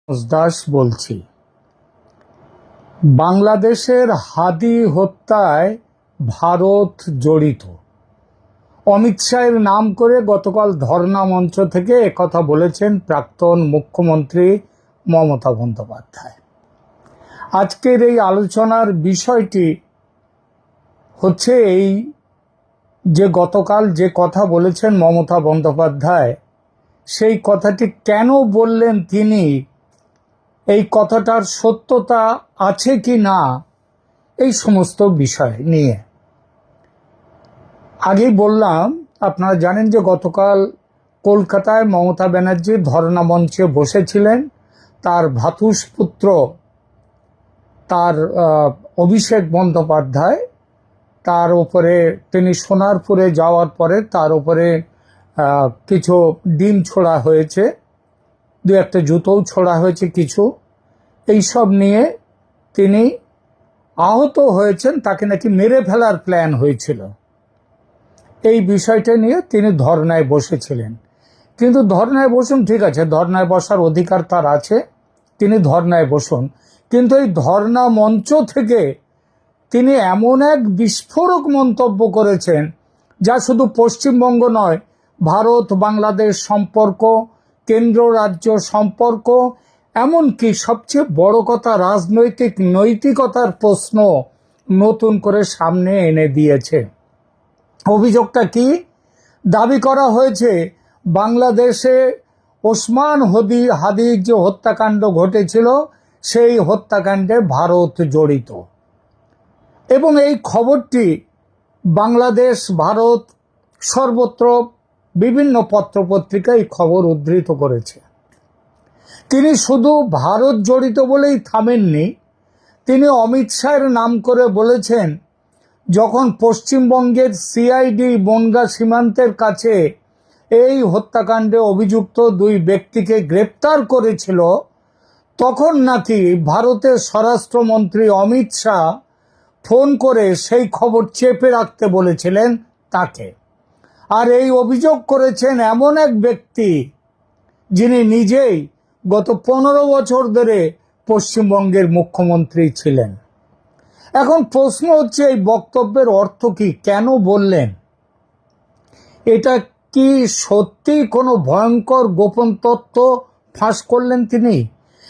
দাস বলছি। বাংলাদেশের হাদি হত্যায় ভারত জড়িত। অমিত শাহের নাম করে গতকাল ধর্ণা মঞ্চ থেকে একথা বলেছেন প্রাক্তন মুখ্যমন্ত্রী মমতা বন্দ্যোপাধ্যায়। আজকের এই আলোচনার বিষয়টি হচ্ছে এই যে গতকাল যে কথা বলেছেন মমতা বন্দ্যোপাধ্যায়, সেই কথাটি কেন বললেন তিনি, এই কথাটার সত্যতা আছে কি না, এই সমস্ত বিষয় নিয়ে। আগেই বললাম, আপনারা জানেন যে গতকাল কলকাতায় মমতা ব্যানার্জি ধর্ণা মঞ্চে বসেছিলেন। তার ভ্রাতুষ্পুত্র তার অভিষেক বন্দ্যোপাধ্যায়, তার উপরে তিনি সোনারপুরে যাওয়ার পরে তার উপরে কিছু ডিম ছোড়া হয়েছে, দু একটা জুতোও ছোড়া হয়েছে কিছু, এইসব নিয়ে তিনি আহত হয়েছেন। তাকে নাকি মেরে ফেলার প্ল্যান হয়েছিল। এই বিষয়টা নিয়ে তিনি ধর্নায় বসেছিলেন। কিন্তু ধর্নায় বসুন, ঠিক আছে, ধর্নায় বসার অধিকার তার আছে, তিনি ধর্নায় বসুন। কিন্তু এই ধর্না মঞ্চ থেকে তিনি এমন এক বিস্ফোরক মন্তব্য করেছেন, যা শুধু পশ্চিমবঙ্গ নয়, ভারত বাংলাদেশ সম্পর্ক, কেন্দ্র রাজ্য সম্পর্ক, এমনকি সবচেয়ে বড় কথা রাজনৈতিক নৈতিকতার প্রশ্ন নতুন করে সামনে এনে দিয়েছে। অভিযোগটা কি? দাবি করা হয়েছে বাংলাদেশে ওসমান হাদির যে হত্যাকাণ্ড ঘটেছিল, সেই হত্যাকাণ্ডে ভারত জড়িত। এবং এই খবরটি বাংলাদেশ, ভারত, সর্বত্র বিভিন্ন পত্রপত্রিকায় এই খবর উদ্ধৃত করেছে। তিনি শুধু ভারত জড়িত বলেই থামেননি, তিনি অমিত শাহের নাম করে বলেছেন, যখন পশ্চিমবঙ্গের সিআইডি বনগা সীমান্তের কাছে এই হত্যাকাণ্ডে অভিযুক্ত দুই ব্যক্তিকে গ্রেপ্তার করেছিল, তখন নাকি ভারতের স্বরাষ্ট্রমন্ত্রী অমিত শাহ ফোন করে সেই খবর চেপে রাখতে বলেছিলেন তাকে। আর এই অভিযোগ করেছেন এমন এক ব্যক্তি যিনি নিজেই গত 15 বছর ধরে পশ্চিমবঙ্গের মুখ্যমন্ত্রী ছিলেন। এখন প্রশ্ন হচ্ছে, এই বক্তব্যের অর্থ কি? কেন বললেন? এটা কি সত্যি কোনো ভয়ঙ্কর গোপন তথ্য ফাঁস করলেন তিনি,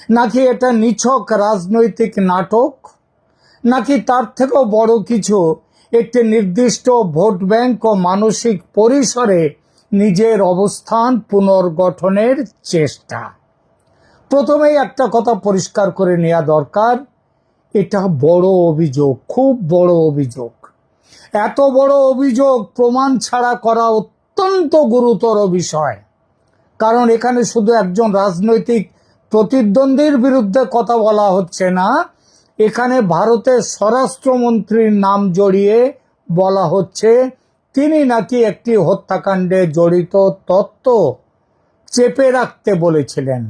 নাকি এটা নিছক রাজনৈতিক নাটক, নাকি তার থেকেও বড় কিছু, একটি নির্দিষ্ট ভোট ব্যাংক ও মানসিক পরিসরে নিজের অবস্থান পুনর্গঠনের চেষ্টা? প্রথমেই একটা কথা পরিষ্কার করে নেওয়া দরকার, এটা বড় অভিযোগ, খুব বড় অভিযোগ। এত বড় অভিযোগ প্রমাণ ছাড়া করা অত্যন্ত গুরুতর বিষয়। কারণ এখানে শুধু একজন রাজনৈতিক প্রতিদ্বন্দ্বীর বিরুদ্ধে কথা বলা হচ্ছে না, এখানে ভারতের স্বরাষ্ট্রমন্ত্রীর নাম জড়িয়ে বলা হচ্ছে তিনি নাকি একটি হত্যাকাণ্ডে জড়িত তথ্য চেপে রাখতে বলেছিলেন।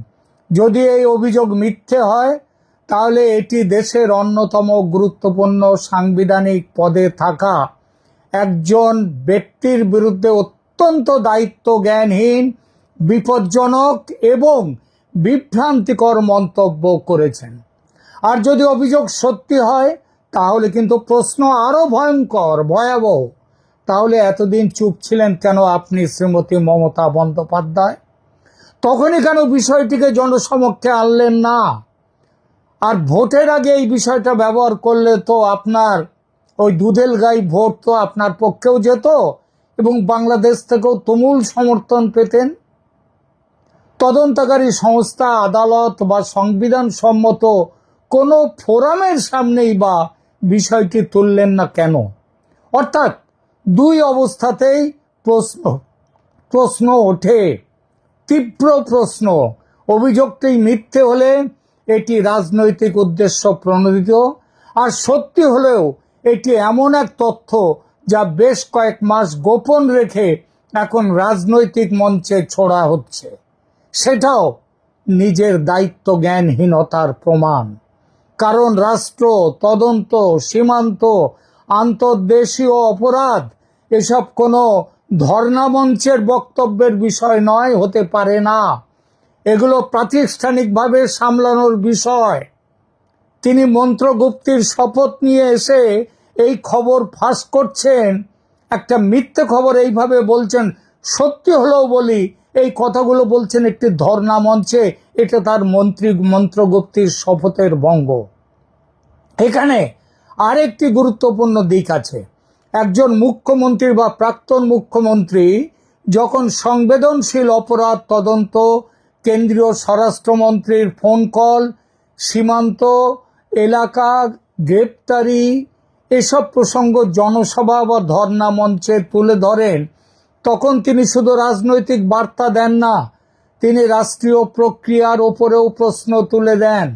যদি এই অভিযোগ মিথ্যে হয়, তাহলে এটি দেশের অন্যতম গুরুত্বপূর্ণ সাংবিধানিক পদে থাকা একজন ব্যক্তির বিরুদ্ধে অত্যন্ত দায়িত্ব জ্ঞানহীন, বিপজ্জনক এবং বিভ্রান্তিকর মন্তব্য করেছেন। আর যদি অভিযোগ সত্যি হয়, তাহলে কিন্তু প্রশ্ন আরো ভয়ঙ্কর, ভয়াবহ। তাহলে এতদিন চুপ ছিলেন কেন আপনি, শ্রীমতী মমতা বন্দ্যোপাধ্যায়? তখনই কেন বিষয়টিকে জনসমক্ষে আনলেন না? আর ভোটের আগে এই বিষয়টা ব্যবহার করলে তো আপনার ওই দুধেল গাই ভোট তো আপনার পক্ষেও যেত এবং বাংলাদেশ থেকেও তুমুল সমর্থন পেতেন। তদন্তকারী সংস্থা, আদালত বা সংবিধান সম্মত কোনো ফোরামের সামনেই বা বিষয়টি তুললেন না কেন? অর্থাৎ দুই অবস্থাতেই প্রশ্ন ওঠে, তীব্র প্রশ্ন। অভিযোগটি মিথ্যে হলে এটি রাজনৈতিক উদ্দেশ্য প্রণোদিত, আর সত্যি হলেও এটি এমন এক তথ্য যা বেশ কয়েক মাস গোপন রেখে এখন রাজনৈতিক মঞ্চে ছোড়া হচ্ছে। সেটাও নিজের দায়িত্ব জ্ঞানহীনতার প্রমাণ। কারণ রাষ্ট্র, তদন্ত, সীমান্ত, আন্তর্দেশীয় অপরাধ এসব কোনো ধর্ণা মঞ্চের বক্তব্যের বিষয় নয়, হতে পারে না। এগুলো প্রাতিষ্ঠানিকভাবে সামলানোর বিষয়। তিনি মন্ত্রগুপ্তির শপথ নিয়ে এসে এই খবর ফাঁস করছেন, একটা মিথ্যে খবর এইভাবে বলছেন, সত্যি হলেও বলি এই কথাগুলো বলছেন একটি ধর্ণা মঞ্চে। এটা তার মন্ত্রগুপ্তির শপথের ভঙ্গ। এখানে আরেকটি গুরুত্বপূর্ণ দিক আছে। একজন মুখ্যমন্ত্রী বা প্রাক্তন মুখ্যমন্ত্রী যখন সংবেদনশীল অপরাধ তদন্ত, কেন্দ্রীয় স্বরাষ্ট্রমন্ত্রীর ফোন কল, সীমান্ত এলাকা গ্রেপ্তারি, এসব প্রসঙ্গ জনসভা বা ধর্ণা মঞ্চে তুলে ধরেন, তখন তিনি শুধু রাজনৈতিক বার্তা দেন না, তিনি রাষ্ট্রীয় প্রক্রিয়ার ওপরেও প্রশ্ন তুলে দেন।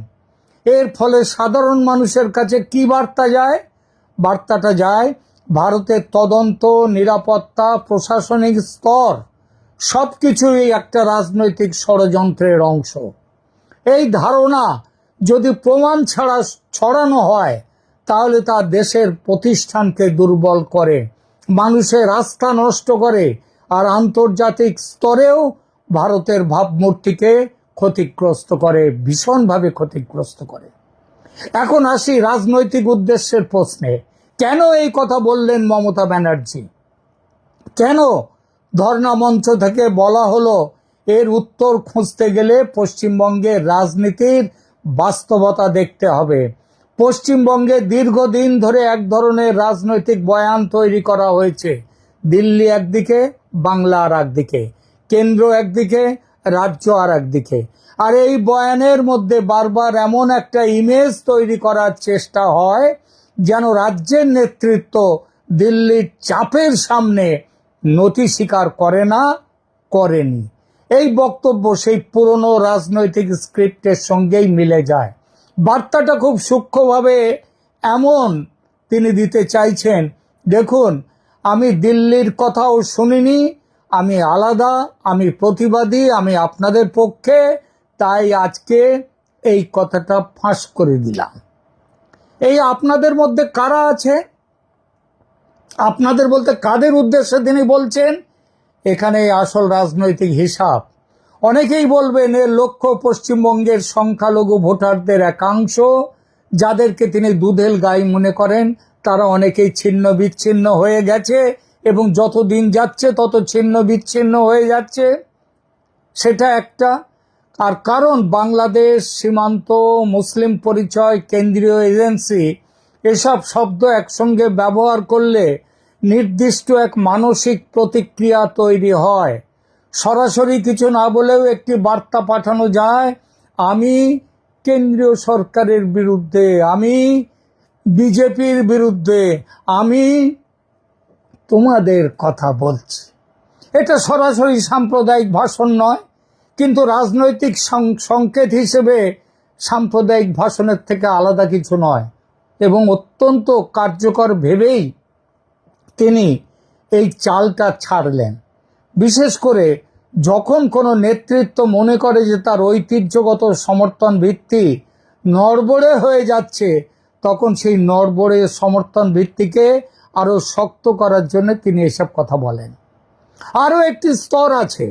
এর ফলে সাধারণ মানুষের কাছে কি বার্তা যায়? বার্তাটা যায় ভারতের তদন্ত, নিরাপত্তা, প্রশাসনিক স্তর সবকিছুই একটা রাজনৈতিক ষড়যন্ত্রের অংশ। এই ধারণা যদি প্রমাণ ছাড়া ছড়ানো হয় তাহলে তা দেশের প্রতিষ্ঠানকে দুর্বল করে, মানুষের আস্থা নষ্ট করে, আর আন্তর্জাতিক স্তরেও ভারতের ভাবমূর্তিকে ক্ষতিগ্রস্ত করে, ভীষণভাবে ক্ষতিগ্রস্ত করে। এখন আসি রাজনৈতিক উদ্দেশ্যের প্রশ্নে। কেন এই কথা বললেন মমতা ব্যানার্জি? কেন ধর্ণা মঞ্চ থেকে বলা হলো? এর উত্তর খুঁজতে গেলে পশ্চিমবঙ্গের রাজনীতির বাস্তবতা দেখতে হবে। পশ্চিমবঙ্গে দীর্ঘদিন ধরে এক ধরনের রাজনৈতিক বয়ান তৈরি করা হয়েছে। দিল্লি একদিকে, বাংলা আর একদিকে, কেন্দ্র একদিকে, রাজ্য আর একদিকে। আর এই বয়ানের মধ্যে বারবার এমন একটা ইমেজ তৈরি করার চেষ্টা হয় যেন রাজ্যের নেতৃত্ব দিল্লির চাপের সামনে নতি স্বীকার করে না, করেনি। এই বক্তব্য সেই পুরনো রাজনৈতিক স্ক্রিপ্টের সঙ্গেই মিলে যায়। বার্তাটা খুব সূক্ষ্মভাবে এমন তিনি দিতে চাইছেন, দেখুন আমি দিল্লির কথাও শুনিনি, আমি আলাদা, আমি প্রতিবাদী, আমি আপনাদের পক্ষে, তাই আজকে এই কথাটা ফাঁস করে দিলাম। এই আপনাদের মধ্যে কারা আছে? আপনাদের বলতে কাদের উদ্দেশ্যে তিনি বলছেন? এখানে আসল রাজনৈতিক হিসাব। অনেকেই বলবেন এর লক্ষ্য পশ্চিমবঙ্গের সংখ্যালঘু ভোটারদের একাংশ, যাদেরকে তিনি দুধেল গাই মনে করেন, তারা অনেকেই ছিন্ন বিচ্ছিন্ন হয়ে গেছে এবং যত দিন যাচ্ছে তত ছিন্ন বিচ্ছিন্ন হয়ে যাচ্ছে, সেটা একটা। আর কারণ বাংলাদেশ, সীমান্ত, মুসলিম পরিচয়, কেন্দ্রীয় এজেন্সি, এসব শব্দ একসঙ্গে ব্যবহার করলে নির্দিষ্ট এক মানসিক প্রতিক্রিয়া তৈরি হয়। সরাসরি কিছু না বলেও একটি বার্তা পাঠানো যায়, আমি কেন্দ্রীয় সরকারের বিরুদ্ধে, আমি বিজেপির বিরুদ্ধে, আমি তোমাদের কথা বলছি। এটা সরাসরি সাম্প্রদায়িক ভাষণ নয়, কিন্তু রাজনৈতিক সংকেত হিসেবে সাম্প্রদায়িক ভাষণের থেকে আলাদা কিছু নয়, এবং অত্যন্ত কার্যকর ভেবেই তিনি এই চালটা ছাড়লেন। বিশেষ করে যখন কোনো নেতৃত্ব মনে করে যে তার ঐতিহ্যগত সমর্থন ভিত্তি নড়বড়ে হয়ে যাচ্ছে, তখন সেই নড়বড়ে সমর্থন ভিত্তিকে আরো শক্ত করার জন্য তিনি এসব কথা বলেন। আরও একটি স্তর আছে।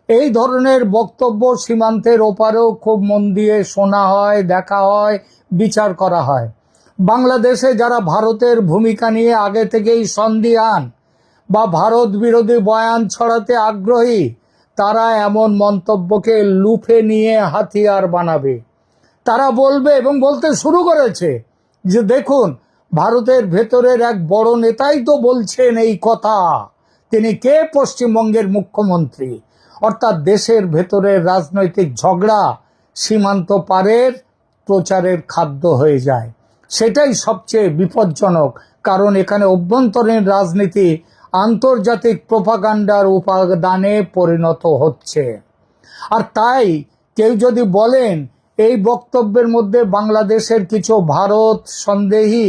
এই ধরনের বক্তব্য সীমান্তের ওপারেও খুব মন দিয়ে শোনা হয়, দেখা হয়, বিচার করা হয়। বাংলাদেশে যারা ভারতের ভূমিকা নিয়ে আগে থেকেই সন্দিহান বা ভারত বিরোধী বয়ান ছড়াতে আগ্রহী, তারা এমন মন্তব্যকে লুফে নিয়ে হাতিয়ার বানাবে। তারা বলবে এবং বলতে শুরু করেছে যে দেখুন, ভারতের ভেতরের এক বড় নেতাই তো বলছেন এই কথা। তিনি কে? পশ্চিমবঙ্গের মুখ্যমন্ত্রী। অর্থাৎ দেশের ভেতরের রাজনৈতিক ঝগড়া সীমান্ত পারের প্রচারের খাদ্য হয়ে যায়। সেটাই সবচেয়ে বিপজ্জনক, কারণ এখানে অভ্যন্তরীণ রাজনীতি আন্তর্জাতিক প্রোপাগান্ডার উপাদানে পরিণত হচ্ছে। আর তাই কেউ যদি বলেন এই বক্তব্যের মধ্যে বাংলাদেশের কিছু ভারত সন্দেহী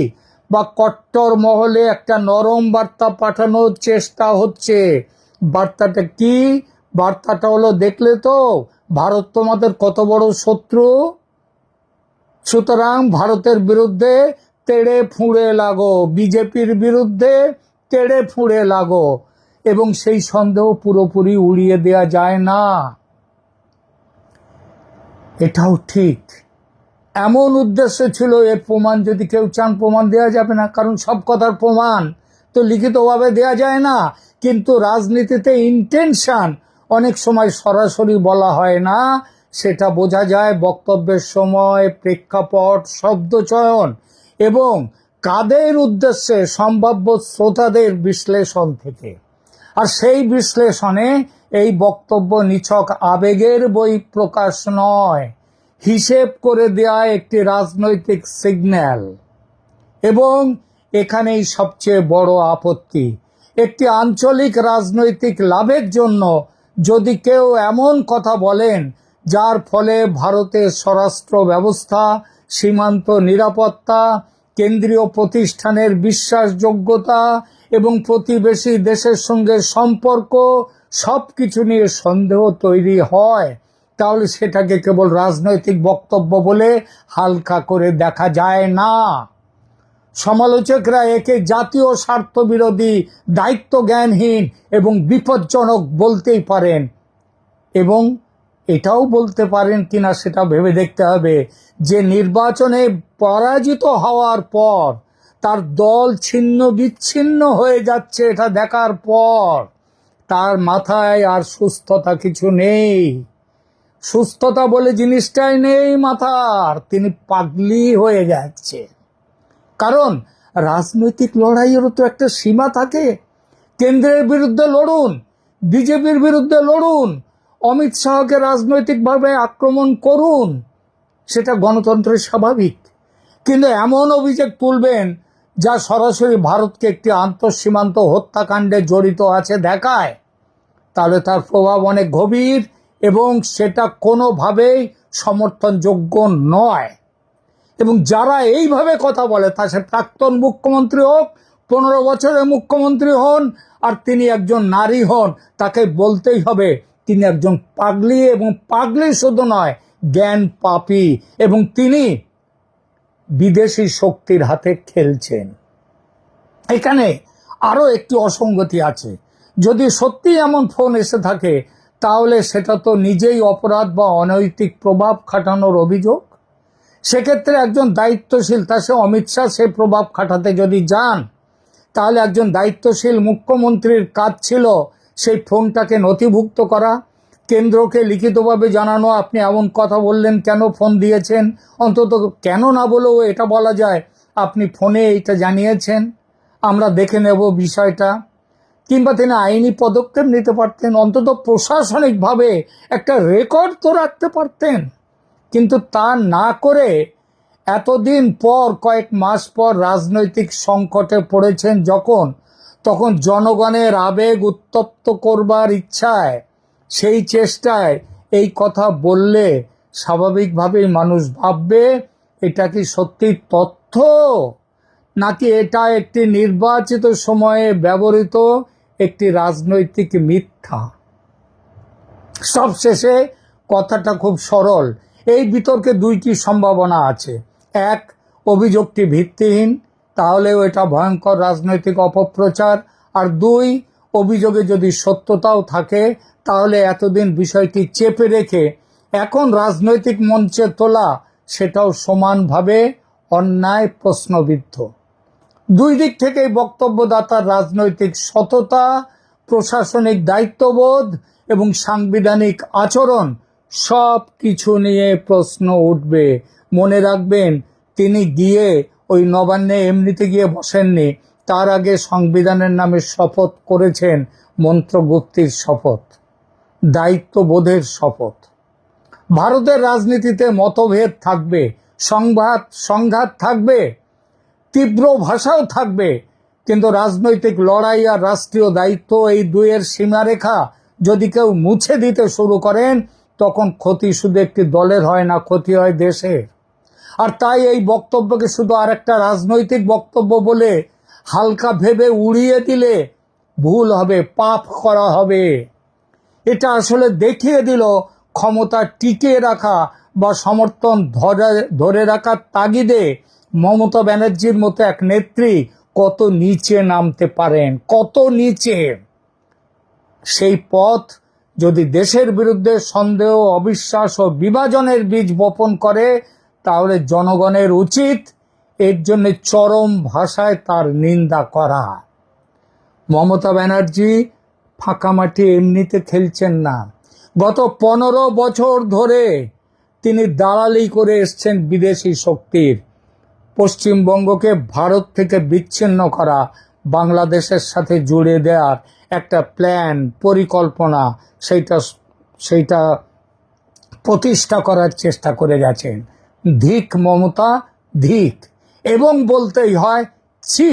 বা কট্টর মহলে একটা নরম বার্তা পাঠানোর চেষ্টা হচ্ছে, বার্তাটা কি? বার্তাটা হলো, দেখলে তো ভারত তোমাদের কত বড় শত্রু, সুতরাং ভারতের বিরুদ্ধে তেড়ে ফুঁড়ে লাগো, বিজেপির বিরুদ্ধে তেড়ে ফুঁড়ে লাগো। এবং সেই সন্দেহ পুরোপুরি উড়িয়ে দেওয়া যায় না। এটাও ঠিক। এমন উদ্দেশ্য ছিল, এর প্রমাণ যদি কেউ চান প্রমাণ দেওয়া যাবে না, কারণ সব কথার প্রমাণ তো লিখিতভাবে দেওয়া যায় না। কিন্তু রাজনীতিতে ইন্টেনশন অনেক সময় সরাসরি বলা হয় না, সেটা বোঝা যায় বক্তব্যের সময়, প্রেক্ষাপট, শব্দচয়ন এবং কাদের উদ্দেশ্যে সম্ভাব্য শ্রোতাদের বিশ্লেষণ থেকে। আর সেই বিশ্লেষণে এই বক্তব্য নিছক আবেগের বহিঃপ্রকাশ নয়, হিসেব করে দেয়া একটি রাজনৈতিক সিগন্যাল। এবং এখানেই সবচেয়ে বড় আপত্তি, একটি আঞ্চলিক রাজনৈতিক লাভের জন্য যদি কেউ এমন কথা বলেন যার ফলে ভারতের স্বরাষ্ট্র ব্যবস্থা, সীমান্ত নিরাপত্তা, কেন্দ্রীয় প্রতিষ্ঠানের বিশ্বাসযোগ্যতা এবং প্রতিবেশী দেশের সঙ্গে সম্পর্ক সব কিছু নিয়ে সন্দেহ তৈরি হয়, তাহলে সেটাকে কেবল রাজনৈতিক বক্তব্য বলে হালকা করে দেখা যায় না। সমালোচকরা একে জাতীয় স্বার্থ বিরোধী, দায়িত্ব জ্ঞানহীন এবং বিপজ্জনক বলতেই পারেন। এবং এটাও বলতে পারেন কিনা সেটা ভেবে দেখতে হবে যে নির্বাচনে পরাজিত হওয়ার পর তার দল ছিন্ন বিচ্ছিন্ন হয়ে যাচ্ছে, এটা দেখার পর তার মাথায় আর সুস্থতা কিছু নেই। সুস্থতা বলে জিনিসটাই নেই মাথার, তিনি পাগলি হয়ে যাচ্ছে। কারণ রাজনৈতিক লড়াইয়েরও তো একটা সীমা থাকে। কেন্দ্রের বিরুদ্ধে লড়ুন, বিজেপির বিরুদ্ধে লড়ুন, অমিত শাহকে রাজনৈতিকভাবে আক্রমণ করুন, সেটা গণতন্ত্রের স্বাভাবিক। কিন্তু এমন অভিযোগ তুলবেন যা সরাসরি ভারতকে একটি আন্তঃসীমান্ত হত্যাকাণ্ডে জড়িত আছে দেখায়, তাহলে তার প্রভাব অনেক গভীর এবং সেটা কোনোভাবেই সমর্থনযোগ্য নয়। এবং যারা এইভাবে কথা বলে, তা সে প্রাক্তন মুখ্যমন্ত্রী হোক, 15 বছরের মুখ্যমন্ত্রী হন, আর তিনি একজন নারী হন, তাকে বলতেই হবে তিনি একজন পাগলি, এবং পাগলি শুধু নয়, জ্ঞান পাপী, এবং তিনি বিদেশি শক্তির হাতে খেলছেন। এখানে আরো একটি অসঙ্গতি আছে। যদি সত্যি এমন ফোন এসে থাকে, তাহলে সেটা তো নিজেই অপরাধ বা অনৈতিক প্রভাব খাটানোর অভিযোগ। সেক্ষেত্রে একজন দায়িত্বশীল, তা সে অমিত শাহ, সে প্রভাব খাটাতে যদি যান, তাহলে একজন দায়িত্বশীল মুখ্যমন্ত্রীর কাজ ছিল সেই ফোনটাকে নথিভুক্ত করা, কেন্দ্রকে লিখিতভাবে জানানো আপনি এমন কথা বললেন, কেন ফোন দিয়েছেন, অন্তত কেন না বলেও এটা বলা যায় আপনি ফোনে এইটা জানিয়েছেন, আমরা দেখে নেব বিষয়টা। কিংবা তিনি আইনি পদক্ষেপ নিতে পারতেন, অন্তত প্রশাসনিকভাবে একটা রেকর্ড তো রাখতে পারতেন। কিন্তু তা না করে এতদিন পর, কয়েক মাস পর রাজনৈতিক সংকটে পড়েছেন যখন, তখন জনগণের আবেগ উত্তপ্ত করবার ইচ্ছায়, সেই চেষ্টায় এই কথা বললে স্বাভাবিকভাবেই মানুষ ভাববে এটা কি সত্যি তথ্য, নাকি এটা একটি নির্বাচিত সময়ে ব্যবহৃত একটি রাজনৈতিক মিথ্যা। সবশেষে কথাটা খুব সরল, এই বিতর্কে দুইটি সম্ভাবনা আছে। এক, অভিযোগটি ভিত্তিহীন, তাহলেও এটা ভয়ঙ্কর রাজনৈতিক অপপ্রচার। আর দুই, অভিযোগে যদি সত্যতাও থাকে, তাহলে এতদিন বিষয়টি চেপে রেখে এখন রাজনৈতিক মঞ্চে তোলা, সেটাও সমানভাবে অন্যায়, প্রশ্নবিদ্ধ। দুই দিক থেকেই বক্তব্যদাতার রাজনৈতিক সততা, প্রশাসনিক দায়িত্ববোধ এবং সাংবিধানিক আচরণ সব কিছু নিয়ে প্রশ্ন উঠবে। মনে রাখবেন, তিনি গিয়ে ওই নবান্নে এমনিতে গিয়ে বসেননি, তার আগে সংবিধানের নামে শপথ করেছেন, মন্ত্রগুপ্তির শপথ, দায়িত্ববোধের শপথ। ভারতের রাজনীতিতে মতভেদ থাকবে, সংঘাত থাকবে, তীব্র ভাষাও থাকবে, কিন্তু রাজনৈতিক লড়াই আর রাষ্ট্রীয় দায়িত্ব, এই দুইয়ের সীমারেখা যদি কেউ মুছে দিতে শুরু করেন, তখন ক্ষতি শুধু একটি দলের হয় না, ক্ষতি হয় দেশের। আর তাই এই বক্তব্যকে শুধু আর একটা রাজনৈতিক বক্তব্য বলে হালকা ভেবে উড়িয়ে দিলে ভুল হবে, পাপ করা হবে। এটা আসলে দেখিয়ে দিল ক্ষমতা টিকিয়ে রাখা বা সমর্থন ধরে রাখার তাগিদে মমতা ব্যানার্জির মতো এক নেত্রী কত নিচে নামতে পারেন, কত নিচে। সেই পথ যদি দেশের বিরুদ্ধে সন্দেহ, অবিশ্বাস ও বিভাজনের বীজ বপন করে, তাহলে জনগণের উচিত এর জন্য চরম ভাষায় তার নিন্দা করা। মমতা ব্যানার্জি ফাঁকা মাঠে এমনিতে খেলছেন না। গত 15 বছর ধরে তিনি দালালি করে এসছেন বিদেশি শক্তির। পশ্চিমবঙ্গকে ভারত থেকে বিচ্ছিন্ন করা, বাংলাদেশের সাথে জুড়ে দেওয়ার একটা প্ল্যান, পরিকল্পনা, সেইটা প্রতিষ্ঠা করার চেষ্টা করে গেছেন। ধিক মমতা, ধিক। এবং বলতেই হয় ছি।